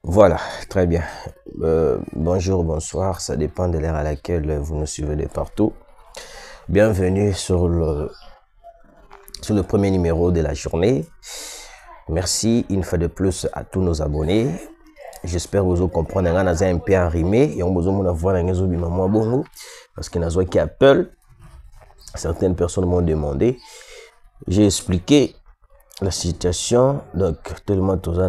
Voilà, très bien. Bonjour, bonsoir, ça dépend de l'heure à laquelle vous nous suivez de partout. Bienvenue sur le premier numéro de la journée. Merci une fois de plus à tous nos abonnés. J'espère que vous comprenez un peu arrimé et on va voir un bongo parce que nous qui Apple. Certaines personnes m'ont demandé. J'ai expliqué la situation, donc tellement tout ça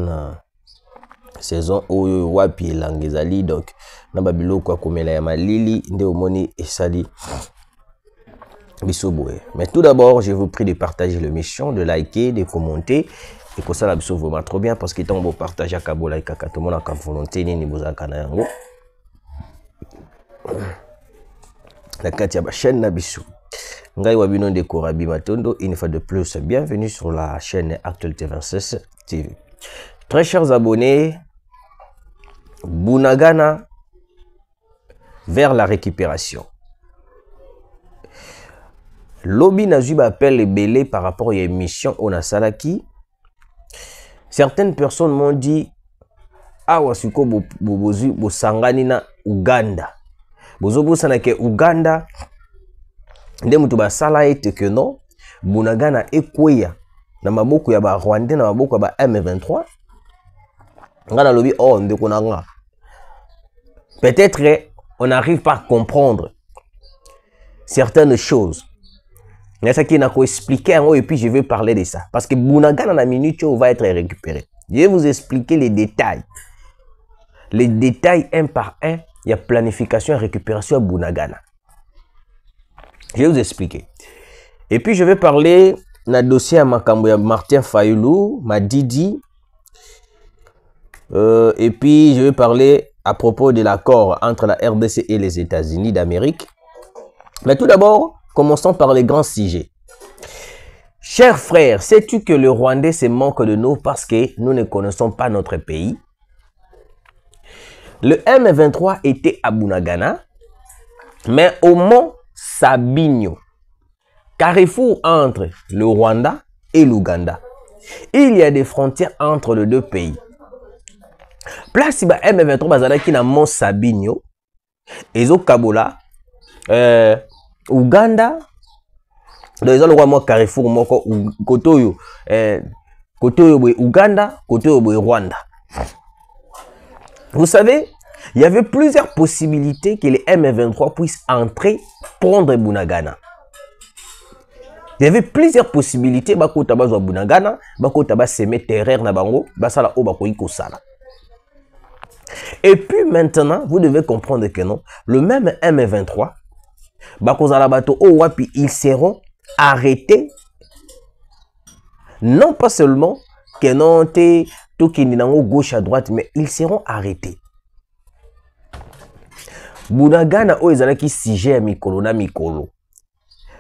saison oyo wapi langezali donc na babilo kwa komela ya malili nde omoni esali bisoboé. Mais tout d'abord, je vous prie de partager l'émission, de liker, de commenter et que ça la biso vraiment trop bien parce que tant vous partagez kabola kaka tout monde a volonté ni bozaka na yango la katia ba chaîne na biso ngai wabino de Korabi Matondo une fois de plus bienvenue sur la chaîne Actualité 26 TV. Très chers abonnés, Bunagana vers la récupération. Lobby Nazub appelle les belés par rapport à l'émission Onasalaki. Certaines personnes m'ont dit ah wasuko bobozu bosangani na Uganda. Bozobo sanake Uganda nde mutu basala ete que non Bunagana ekweya na maboko ya ba Rwandais na maboko ya ba M23. Ngana lobby oh ndeko nanga. Peut-être on n'arrive pas à comprendre certaines choses. Mais ça qui n'a qu'à expliquer et puis je vais parler de ça. Parce que Bunagana dans la minute où va être récupéré. Je vais vous expliquer les détails. Les détails un par un. Il y a planification et récupération à Bunagana. Je vais vous expliquer. Et puis je vais parler d'un dossier à Martin Fayulu, Madidi. Et puis je vais parler à propos de l'accord entre la RDC et les États-Unis d'Amérique. Mais tout d'abord, commençons par les grands sujets. Chers frères, sais-tu que le Rwandais se moque de nous parce que nous ne connaissons pas notre pays? Le M23 était à Bunagana, mais au mont Sabinyo, carrefour entre le Rwanda et l'Ouganda. Il y a des frontières entre les deux pays. Place si ba M23 bazala ki na mont Sabinyo, ezo Kabola, Uganda, dans le roi carrefour moko kotoyo Uganda, kotoyo Rwanda. Vous savez, il y avait plusieurs possibilités que les M23 puissent entrer, prendre Bunagana. Il y avait plusieurs possibilités, bako tabazo Bunagana, bako tabas semer terreur na bango, basala o bako iko sala. Et puis maintenant, vous devez comprendre que non, le même M23, ils seront arrêtés. Non pas seulement que non, tout qui est gauche à droite, mais ils seront arrêtés. Bunagana o ezalaki sujet à mikolo na mikolo.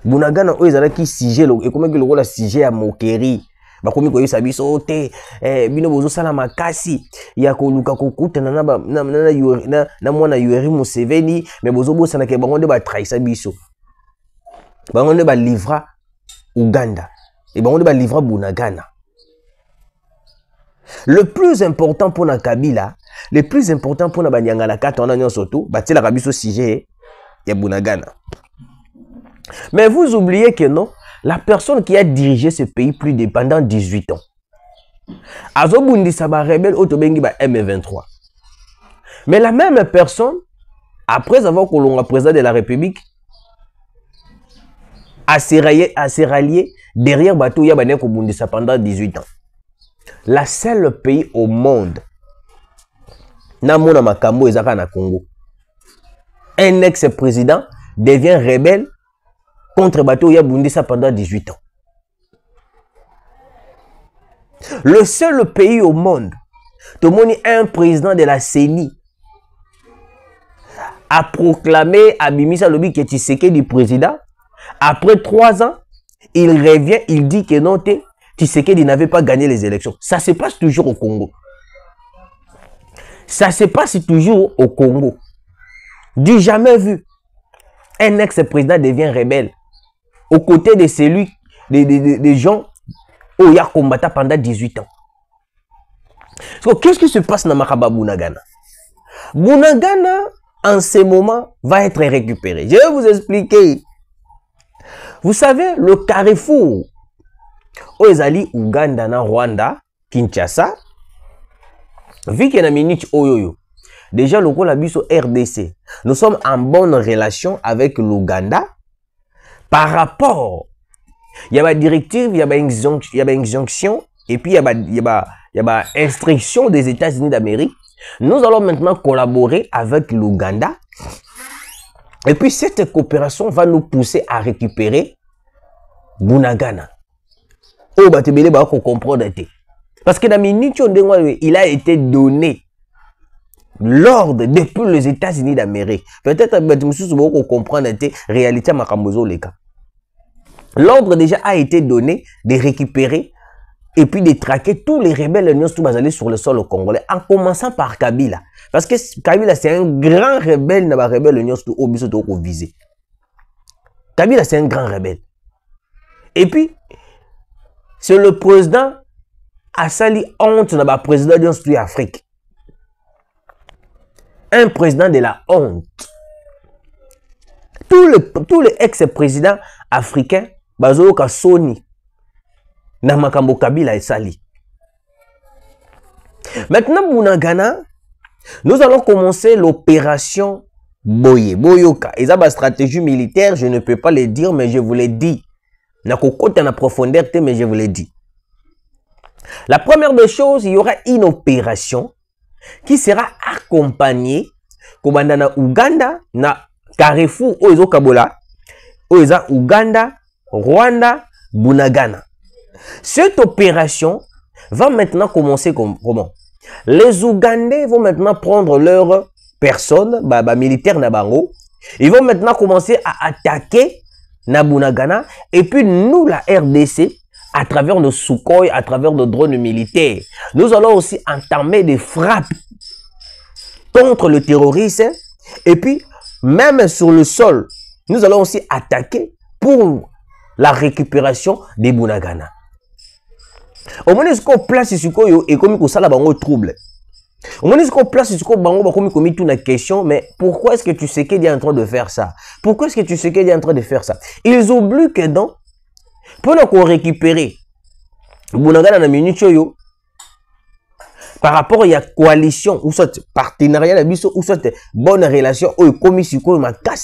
Bunagana o ezalaki sujet et comment que le rôle sujet à moquerie. Bakomi ko yisa biso te bino bozo sala makasi ya koluka kokuta na mwana Yoweri Museveni mais bozo bosana ke bango nde ba trahisa biso. Bango nde ba livra Uganda et bango nde ba livra Bunagana. Le plus important pour na Kabila, le plus important pour na banyangala kata on a nyonso to batela ka biso sujet ya Bunagana. Mais vous oubliez que non, la personne qui a dirigé ce pays pendant 18 ans. Azobundi Saba rebelle Otobengi ba M23. Mais la même personne, après avoir colonga président de la République, a se rallié derrière Batou Yabane Kobundisa pendant 18 ans. La seule pays au monde, Namona Makambo Ezaka na Congo. Un ex-président devient rebelle contre Bateau Yabundisa pendant 18 ans. Le seul pays au monde, tout le monde un président de la CENI a proclamé Abimisa Lobi que Tshisekedi du président. Après 3 ans, il revient, il dit que non, Tshisekedi n'avait pas gagné les élections. Ça se passe toujours au Congo. Ça se passe toujours au Congo. Du jamais vu. Un ex-président devient rebelle. Aux côtés de celui, des gens où il y a combattu pendant 18 ans. Qu'est-ce qui se passe dans Makaba Bunagana? Bunagana, en ce moment, va être récupéré. Je vais vous expliquer. Vous savez, le carrefour, Oezali, Ouganda, Rwanda, Kinshasa, vu qu'il y a une minute Oyoyo, déjà, le Kolabiso RDC, nous sommes en bonne relation avec l'Ouganda par rapport, il y a une directive, il y a une injonction, et puis il y a une instruction des États-Unis d'Amérique. Nous allons maintenant collaborer avec l'Ouganda. Et puis cette coopération va nous pousser à récupérer Bunagana. Oh, bah, tu comprendre. Parce que dans minute, il a été donné l'ordre depuis les États-Unis d'Amérique. Peut-être que vous comprendre la réalité de l'ordre déjà a été donné de récupérer et puis de traquer tous les rebelles basés sur le sol congolais, en commençant par Kabila. Parce que Kabila, c'est un grand rebelle, n'a pas rebelle au biso de viser. Kabila, c'est un grand rebelle. Et puis, c'est le président Assali honte, n'a pas président de l'Afrique. Un président de la honte. Tous les ex-présidents africains, bazo ka Sony, na makambo Kabila et Sali. Maintenant, Bunagana, nous allons commencer l'opération Boyoka. Ils ont une stratégie militaire, je ne peux pas le dire, mais je vous l'ai dit. Na kokote na profondeur, mais je vous l'ai dit. La première des choses, il y aura une opération qui sera accompagnée comme na Ouganda, na Carrefour, Oezo Kabola, Oeza Ouganda, Rwanda, Bunagana. Cette opération va maintenant commencer comment? Les Ougandais vont maintenant prendre leurs personnes, militaires Nabango. Ils vont maintenant commencer à attaquer Bunagana. Et puis nous, la RDC, à travers nos Sukhoi, à travers nos drones militaires, nous allons aussi entamer des frappes contre le terrorisme. Et puis, même sur le sol, nous allons aussi attaquer pour la récupération des Bunagana. Au moment où on place ce et comme on a un trouble. Au moment où on place ce comme une question, mais pourquoi est-ce que tu sais qu'il est en train de faire ça? Pourquoi est-ce que tu sais qu'il est en train de faire ça? Ils oublient que donc, pendant qu'on récupère Bunagana na minute yo, par rapport à la coalition ou soit partenariat ou soit bonne relation ou commission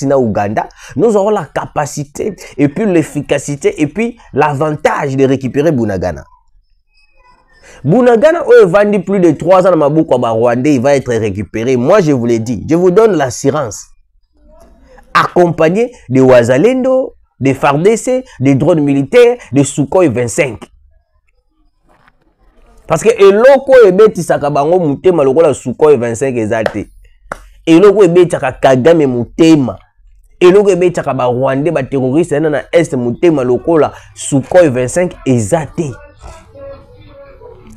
na Ouganda, nous aurons la capacité et puis l'efficacité et puis l'avantage de récupérer Bunagana. Bunagana vendu plus de 3 ans dans Mabouko Rwandais, il va être récupéré. Moi je vous l'ai dit, je vous donne l'assurance. Accompagné de Wazalendo, des FARDC, des drones militaires, des Sukhoi 25. Parce que eloko ebeti sakabango mutema lokola Sukhoi 25 ezate. Eloko ebeti Kagame mutema. Eloko ebeti sakaba Rwandais ba terroriste na est mutema lokola Sukhoi 25 ezate.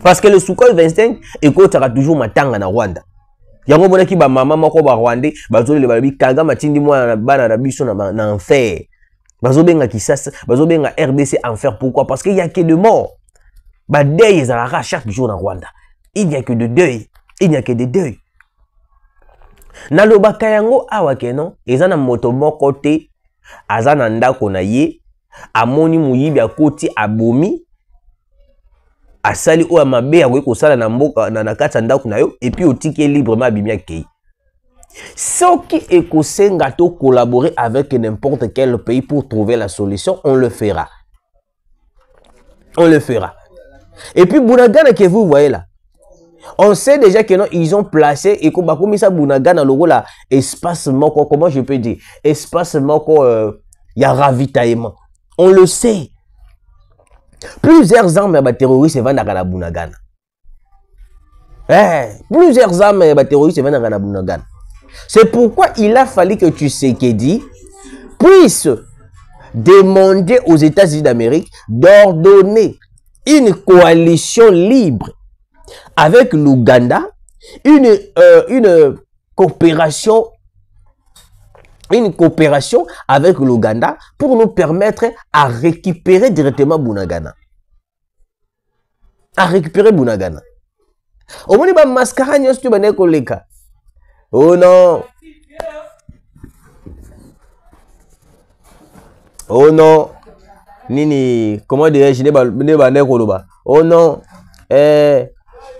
Parce que le Sukhoi 25 ekotaka toujours matanga na Rwanda. Yango monaki ba mama moko ba Rwandais bazolele ba bi Kagame tindi mwana bana na biso na enfer. Bazobenga Kisasa, bazobenga RDC enfer. Pourquoi? Parce qu'il y a que de morts. Deuil ezalaka chaque jour en Rwanda. Il n'y a que de deuil. Il n'y a que de deuil. Nalobaka yango awa keno, ezana moto moko te, azana ndako na ye, amoni muyibi akoti abomi, asali oya mabe ya ko sala na mboka na kati ndako na yo, et puis otiki librement abimi akei. Soki ekosenga to collaborer avec n'importe quel pays pour trouver la solution, on le fera. On le fera. Et puis Bunagana que vous voyez là, on sait déjà que non, ils ont placé et comme ça Bunagana logo là espace moko, comment je peux dire, espace moko y a ravitaillement. On le sait. Plusieurs armes terroristes vendent à Bunagana. Plusieurs armes terroristes vendent à Bunagana. C'est pourquoi il a fallu que Tshisekedi puisse demander aux États-Unis d'Amérique d'ordonner une coalition libre avec l'Ouganda, une coopération avec l'Ouganda pour nous permettre à récupérer directement Bunagana. À récupérer Bunagana. Au moins, il mascara nyos tu bane koleka. Oh non. Oh non. Nini, comment dirais-je, ne bane koloba. Oh non.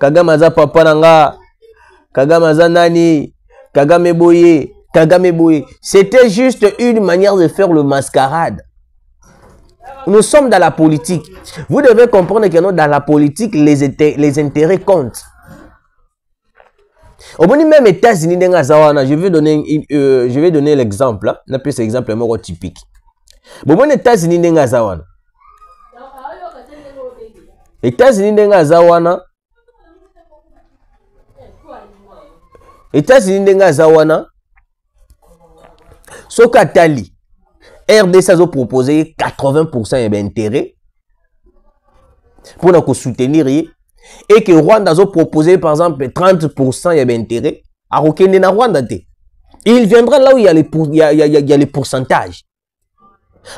Kagame za papa nanga. Kagame za nani. Kagame boye. Kagame boye. C'était juste une manière de faire le mascarade. Nous sommes dans la politique. Vous devez comprendre que dans la politique, les intérêts comptent. Au moins même États-Unis, je vais donner l'exemple. Hein? On appelle cet exemple typique. Au moins États-Unis, États-Unis, Sokatali. RDC a proposé 80% d'intérêt pour nous soutenir et que Rwanda a proposé par exemple 30% d'intérêt à Rwanda. Il viendra là où il y a les pourcentages.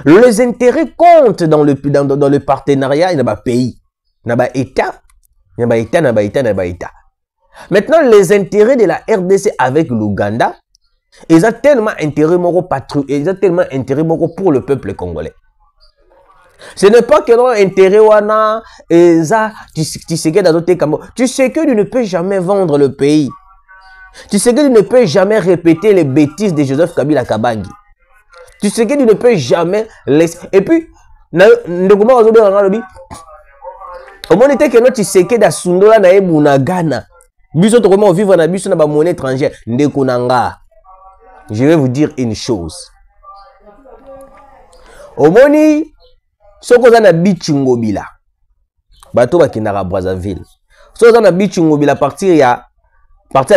Les intérêts comptent dans le partenariat dans le pays. Dans l'État. Maintenant, les intérêts de la RDC avec l'Ouganda, ils ont tellement intérêt pour le peuple congolais. Ce n'est pas que non intérêt wana tu sais que tu ne peux jamais vendre le pays. Tu sais que tu ne peux jamais répéter les bêtises de Joseph Kabila Kabangi. Tu sais que tu ne peux jamais laisser. Et puis au moins était que non tu sais que da sundola na ebunagana. Biso to comment vivre na biso na ba monnaie étrangère ndekunanga. Je vais vous dire une chose. Omoni, soko za na Bichungobila. Bato bakindaka Brazzaville. Soko za na Bichungobila partir ya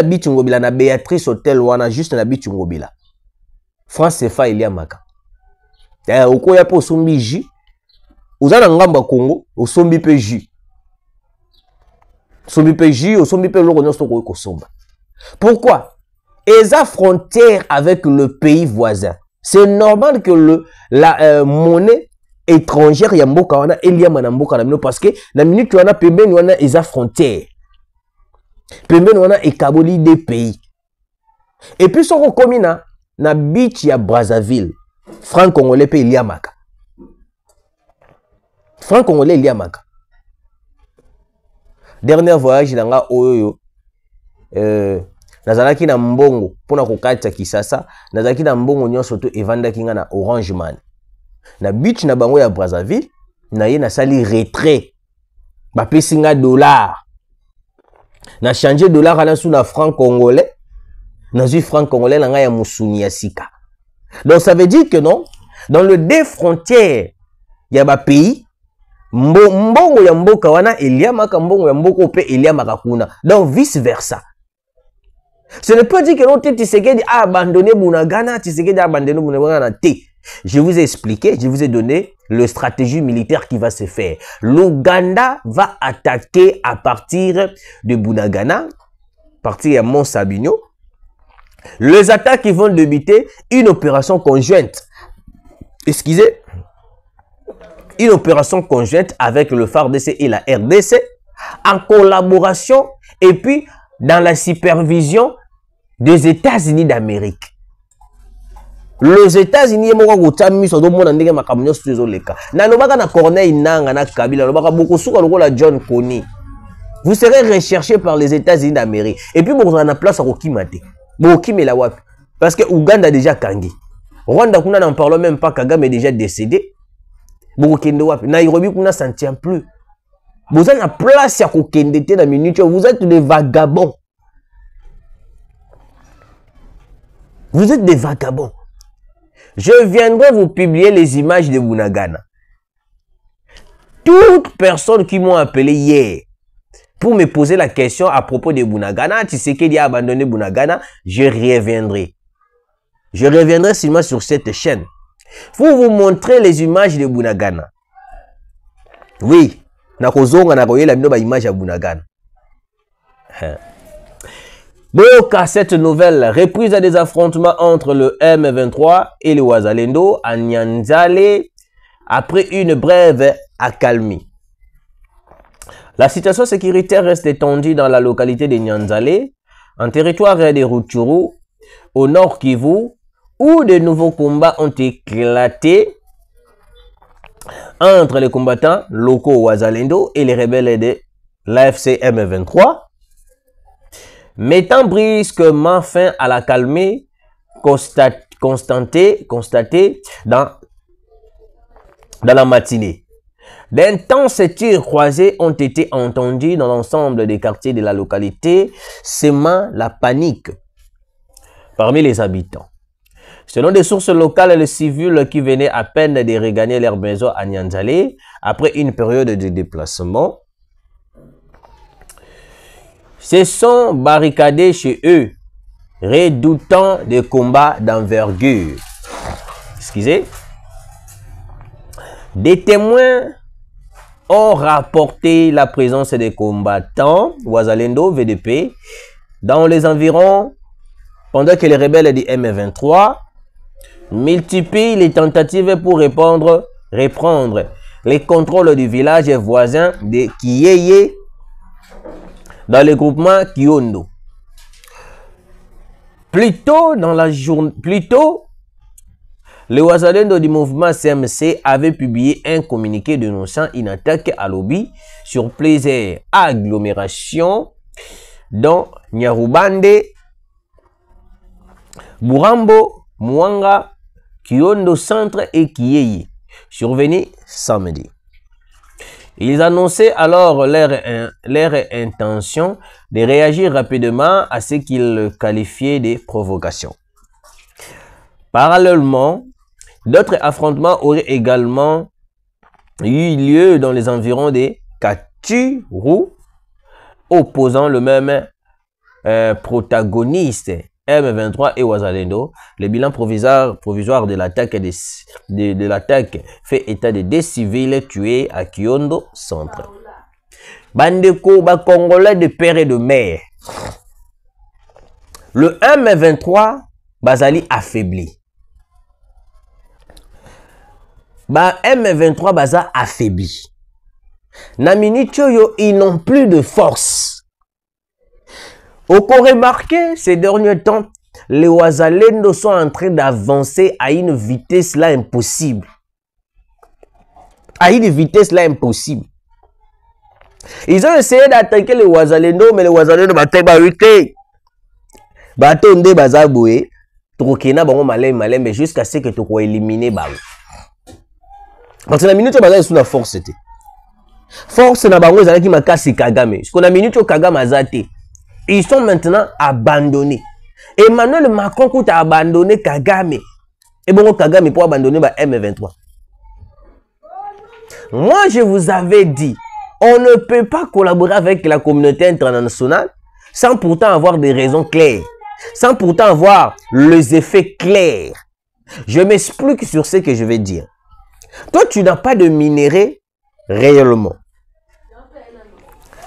Bichungobila na Béatrice Hotel wana juste na Bichungobila. France CFA Eliamaka. Okoya po sombi ji. Uzana ngamba Congo, osombi pe ji. Sombi pe ji, osombi pe loko nyonso ko somba. Pourquoi? Et à frontière avec le pays voisin. C'est normal que la monnaie étrangère yamboka wana eliama na mboka na mino parce que na minute wana pembeni wana eza frontière. Pembeni wana ekaboli des pays. Et puis soko komi na beach ya Brazzaville, franc congolais pe eliamaka. Franc congolais eliamaka. Dernier voyage nanga oyo nazalaki na mbongo pona kokatisa Kisasa, nazalaki na mbongo nyonso to evandaki nga na Orange Man. Na beach na bango ya Brazzaville, na ye na sali retrait. Ba pesi nga dollar. Na changer dollar ala sous na franc congolais. Na zui franc congolais na nga ya musuni ya sika. Donc ça veut dire que non, dans le deux frontières ya ba pays, mbongo ya mboka wana eliamaka mbongo ya mboko pe eliamaka kuna. Donc vice versa. Ce n'est pas dire que l'on Tshisekedi a abandonné Bunagana, Tshisekedi a abandonné Bunagana. Je vous ai expliqué, je vous ai donné la stratégie militaire qui va se faire. L'Ouganda va attaquer à partir de Bunagana, à partir de Mont Sabinyo. Les attaques qui vont débuter une opération conjointe. Excusez. Une opération conjointe avec le FARDC et la RDC en collaboration et puis dans la supervision des États-Unis d'Amérique. Les États-Unis moko kutami so do mona ndenge makamyo studio leka. Na lobaka na Corneille Nanga na Kabila lobaka beaucoup suka lokola John Kony. Vous serez recherché par les États-Unis d'Amérique et puis vous en a place à kokimate. Bokimela wapi parce que Ouganda déjà kangi. Rwanda kuna n'en parle même pas, Kagame est déjà décédé. Bokende wapi. Nairobi kuna s'en tient plus. Vous avez la place à kokende te na minute, vous êtes des vagabonds. Vous êtes des vagabonds. Je viendrai vous publier les images de Bunagana. Toutes personnes qui m'ont appelé hier pour me poser la question à propos de Bunagana, Tshisekedi a abandonné Bunagana, je reviendrai. Je reviendrai seulement sur cette chaîne pour vous montrer les images de Bunagana. Oui, nakozonga nakoye la mino ba image ya Bunagana. Boyoka, cette nouvelle reprise des affrontements entre le M23 et le Wazalendo à Nyanzale après une brève accalmie. La situation sécuritaire reste tendue dans la localité de Nyanzale, en territoire de Rutshuru, au nord Kivu, où de nouveaux combats ont éclaté entre les combattants locaux Wazalendo et les rebelles de l'AFC M23, mettant brusquement fin à la calmie constatée dans la matinée. D'intenses tirs croisés ont été entendus dans l'ensemble des quartiers de la localité, semant la panique parmi les habitants. Selon des sources locales, les civils qui venaient à peine de regagner leur maison à Nyanzale, après une période de déplacement, se sont barricadés chez eux, redoutant des combats d'envergure. Excusez. Des témoins ont rapporté la présence des combattants Wazalendo VDP dans les environs pendant que les rebelles du M23 multiplient les tentatives pour reprendre les contrôles du village voisin de Kiyeye dans le groupement Kiondo. Plus tôt dans la journée, le Wazalendo du mouvement CMC avait publié un communiqué dénonçant une attaque à Lobi sur plusieurs agglomérations dont Nyarubande, Burambo, Mwanga, Kiondo Centre et Kiyeye, survenu samedi. Ils annonçaient alors leur intention de réagir rapidement à ce qu'ils qualifiaient de provocations. Parallèlement, d'autres affrontements auraient également eu lieu dans les environs de Katuru, opposant le même protagoniste M23 et Wazalendo. Le bilan provisoire de l'attaque fait état de 2 civils tués à Kiondo Centre. Bandeko Congolais de père et de mère. Le M23 Bazali affaibli. M23 Baza affaibli. Na minute yo, ils n'ont plus de force. Au qu'on remarqué ces derniers temps, les Wazalendo sont en train d'avancer à une vitesse là impossible. À une vitesse là impossible. Ils ont essayé d'attaquer les Wazalendo, mais les Wazalendo bataille barricade. Batonde bazaboué, trokena bango malem mais jusqu'à ce que tu sois éliminé bango. Parce que la minute baza sous la force c'était. Force na bango ezala ki makasi Kagame. Ce qu'on a minute Kagame azate. Ils sont maintenant abandonnés. Emmanuel Macron qui a abandonné Kagame. Et bon Kagame pour abandonner M23. Moi je vous avais dit, on ne peut pas collaborer avec la communauté internationale sans pourtant avoir des raisons claires. Sans pourtant avoir les effets clairs. Je m'explique sur ce que je vais dire. Toi, tu n'as pas de minerais réellement.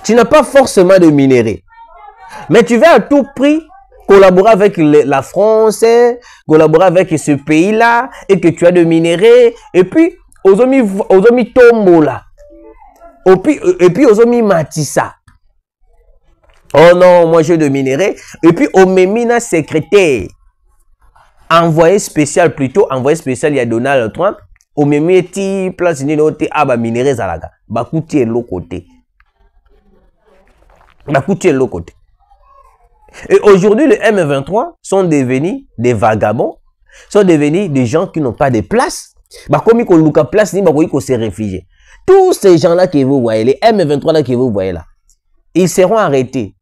Tu n'as pas forcément de minerais. Mais tu veux à tout prix collaborer avec la France, collaborer avec ce pays-là, et que tu as de minerais, et puis, ozomi tombola. Et puis, ozomi matissa. Oh non, moi j'ai de minerais. Et puis, au Memina secrétaire, envoyé spécial, il y a Donald Trump. Au Memina place ninote aba minerais zalaga. Bakouti l'autre côté. Bakouti l'autre côté. Et aujourd'hui, les M23 sont devenus des vagabonds, sont devenus des gens qui n'ont pas de place. Comme ils ont place, ils ont se réfugier. Tous ces gens-là que vous voyez, les M23 là que vous voyez là, ils seront arrêtés.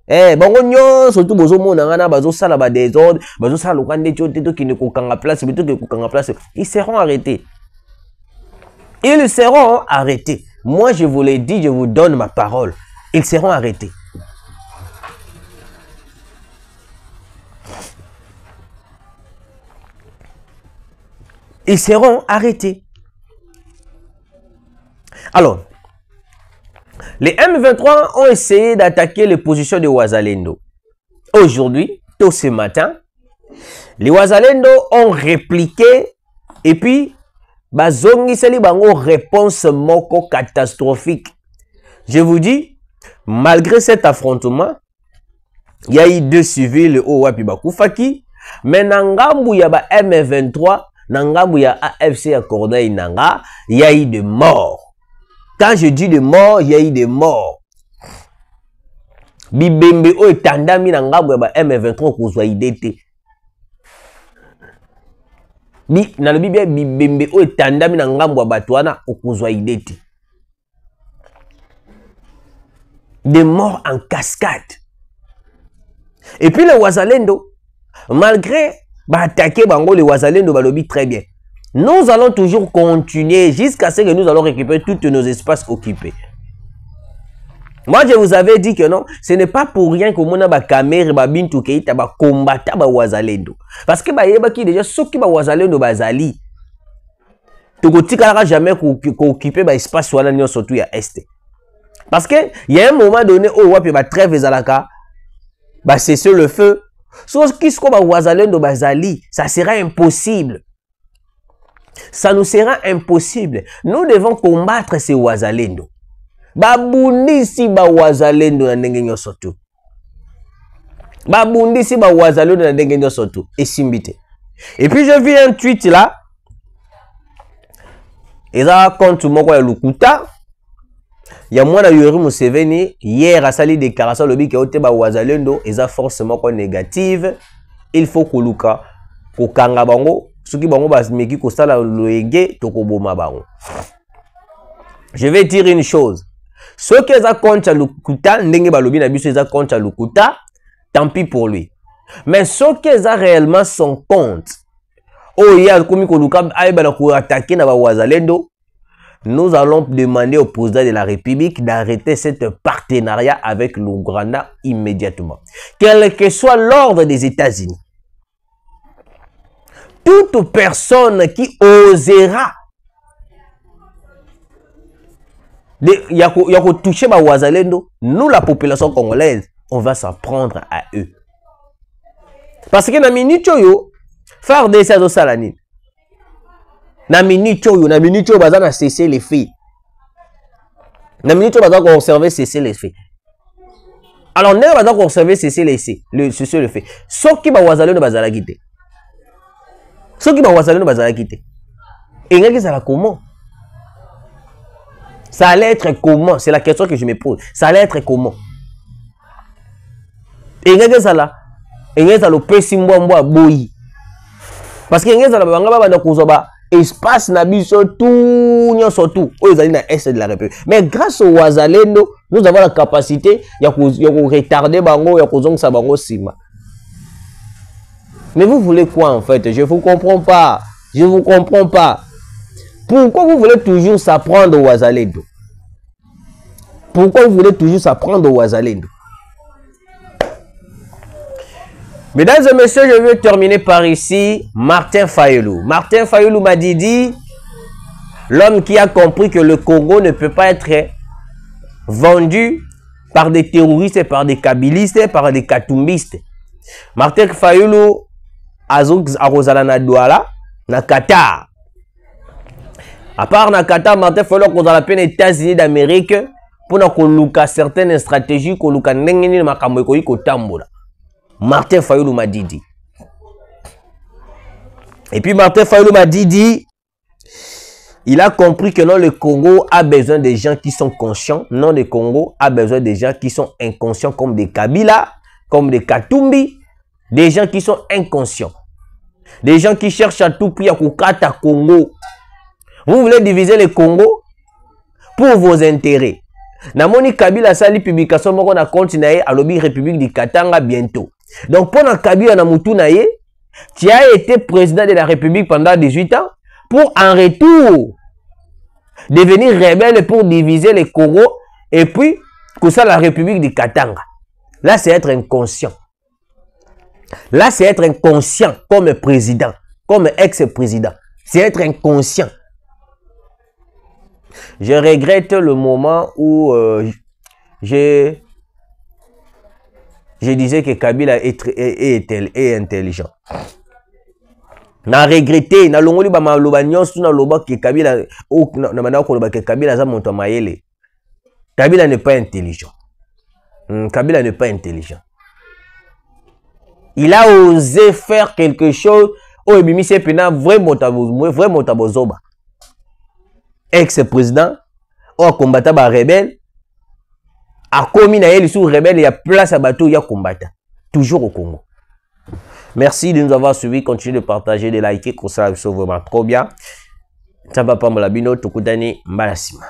Surtout désordre, ils seront arrêtés. Ils seront arrêtés. Moi, je vous l'ai dit, je vous donne ma parole. Ils seront arrêtés. Ils seront arrêtés. Alors, les M23 ont essayé d'attaquer les positions de Wazalendo. Aujourd'hui, tôt ce matin, les Wazalendo ont répliqué et puis, bazongi seli bango réponse moko catastrophique. Je vous dis, Malgré cet affrontement, il y a eu 2 civils au Wapi Bakufaki, mais Nangambu ya ba M23, Nangambu ya AFC à Corneille Nanga, il y a eu des morts. Quand je dis de morts, il y a eu des morts. Bibembe o etandami Nangambu ya ba M23 kozwa idete. Na le Bibia bibembe o etandami Nangambu ya batwana okozwa idete. Des morts en cascade. Et puis les Wazalendo, malgré attaquer Bango, les Wazalendo balobi très bien. Nous allons toujours continuer jusqu'à ce que nous allons récupérer tous nos espaces occupés. Moi, je vous avais dit que non, ce n'est pas pour rien que mon Kamer Babintou Keita ba combattre ba Wazalendo. Parce que ba yeba qui déjà ceux qui ba Wazalendo bazali. Tokotika jamais occuper ba espace wala nyo surtout ya est. Parce que il y a un moment donné où wapi ba trêve ezalaka ba cesser le feu. Sauf qui ce ba Wazalendo bazali, ça sera impossible. Ça nous sera impossible. Nous devons combattre ces Wazalendo. Babundisi ba Wazalendo na ndenge nyoso tu. Babundisi ba Wazalendo na ndenge nyoso tu. Et simbite. Et puis je vis un tweet là. Et ça compte moko ya Lukuta. Il y a moi Yoweri Museveni hier a sali déclaration lobi ke ote ba Wazalendo eza forcément négative. Il faut koluka ko kanga bango soki bango ba meki ko sala loenge to ko boma bango. Je vais dire une chose. Ceux qui ont contre Lukuta, ndenge balobi na biso eza contre Lukuta, tant pis pour lui. Mais ceux qui ont réellement son compte, oh ya komi ko luka ayeba na ko attaquer na ba Wazalendo, nous allons demander au président de la République d'arrêter cet partenariat avec l'Ouganda immédiatement. Quel que soit l'ordre des États-Unis, toute personne qui osera yako toucher ba Wazalendo, nous la population congolaise, on va s'en prendre à eux. Parce que na minute yo, faire des saisons salanines. Na minute yo bazana cesser les faits. Na minute yo bazana conserver cesser les faits. Alors ne bazana conserver cesser les faits, cesser le fait. Sauf qui ba Wazalendo bazala kité. Sauf qui ba Wazalendo bazala kité. Et ngaki ça la comment? Ça allait être comment? C'est la question que je me pose. Ça allait être comment? Et ngaki ça là? Et ngaki ça le pesi mbwa boyi. Parce que ngaki ça la banga ba na kuzoba espace na biso tout nyonso tout oyo ezali na est de la République. Mais grâce au Wazalendo, nous avons la capacité ya ko retarder bango ya kozongisa bango sima. Mais vous voulez quoi en fait? Je vous comprends pas. Je vous comprends pas. Pourquoi vous voulez toujours s'apprendre au Wazalendo? Pourquoi vous voulez toujours s'apprendre au Wazalendo? Mesdames et messieurs, je vais terminer par ici Martin Fayulu. Martin Fayulu m'a dit, l'homme qui a compris que le Congo ne peut pas être vendu par des terroristes, par des kabilistes, par des katumbistes. Martin Fayulu a Rosala na Douala, na Qatar. À part na Qatar, Martin Fayulu a la peine États-Unis d'Amérique pour na certaines stratégies ko luka ndengeni makambo ekoyi ko tambola. Martin Fayulu m'a dit. Et puis Martin Fayulu m'a dit, il a compris que non, le Congo a besoin des gens qui sont conscients. Non, le Congo a besoin des gens qui sont inconscients comme des Kabila, comme des Katumbi, des gens qui sont inconscients. Des gens qui cherchent à tout prix à Kukata Congo. Vous voulez diviser le Congo pour vos intérêts. Namoni Kabila sali publication moko na compte na ye à l'Obi République du Katanga bientôt. Donc pendant Kabila na mutu na ye, tu as été président de la République pendant 18 ans pour en retour devenir rebelle pour diviser le Congo et puis que ça la République du Katanga. Là c'est être inconscient. Là c'est être inconscient comme président, comme ex-président. C'est être inconscient. Je regrette le moment où je disais que Kabila est intelligent. Na regretté, na longoli ba maloba nyonso na loba que Kabila na manda ko loba que Kabila za monto mayele. Kabila n'est pas intelligent. Kabila n'est pas intelligent. Il a osé faire quelque chose. Oh, Ebimi c'est vraiment tabozoba. Ex-président, oh, combattant ba rebelle, a commis na yeli sous rebelle, il y a place à bateau, il y a combattant. Toujours au Congo. Merci de nous avoir suivis. Continuez de partager, de liker, comme ça, c'est vraiment trop bien. Ça va pas me la bino, tokutani, malasima.